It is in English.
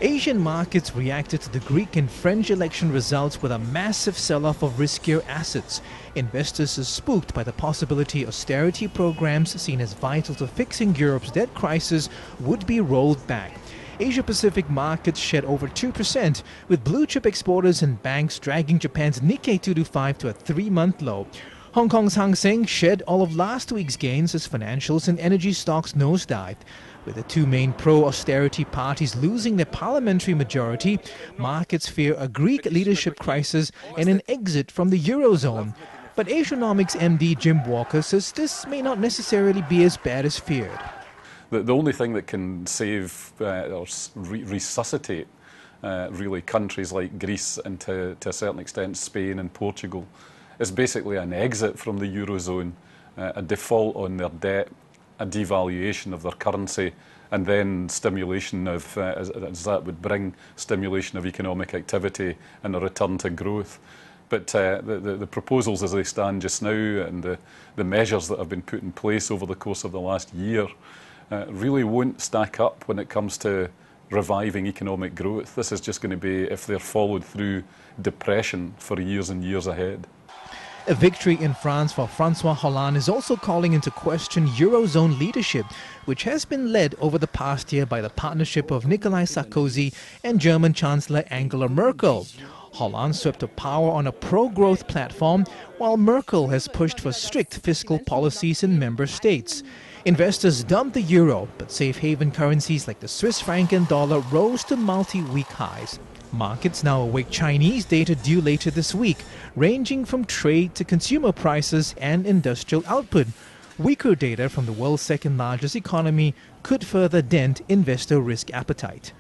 Asian markets reacted to the Greek and French election results with a massive sell-off of riskier assets. Investors are spooked by the possibility austerity programs seen as vital to fixing Europe's debt crisis would be rolled back. Asia-Pacific markets shed over 2%, with blue-chip exporters and banks dragging Japan's Nikkei 225 to a three-month low. Hong Kong's Hang Seng shed all of last week's gains as financials and energy stocks nosedived. With the two main pro-austerity parties losing their parliamentary majority, markets fear a Greek leadership crisis and an exit from the Eurozone. But Asianomics MD Jim Walker says this may not necessarily be as bad as feared. The only thing that can save or resuscitate really countries like Greece and to a certain extent Spain and Portugal is basically an exit from the Eurozone, a default on their debt, a devaluation of their currency, and then stimulation of, as that would bring, stimulation of economic activity and a return to growth. But the proposals as they stand just now and the measures that have been put in place over the course of the last year really won't stack up when it comes to reviving economic growth. This is just going to be, if they're followed through, depression for years and years ahead. A victory in France for François Hollande is also calling into question Eurozone leadership, which has been led over the past year by the partnership of Nicolas Sarkozy and German Chancellor Angela Merkel. Hollande swept to power on a pro-growth platform, while Merkel has pushed for strict fiscal policies in member states. Investors dumped the euro, but safe haven currencies like the Swiss franc and dollar rose to multi-week highs. Markets now await Chinese data due later this week, ranging from trade to consumer prices and industrial output. Weaker data from the world's second largest economy could further dent investor risk appetite.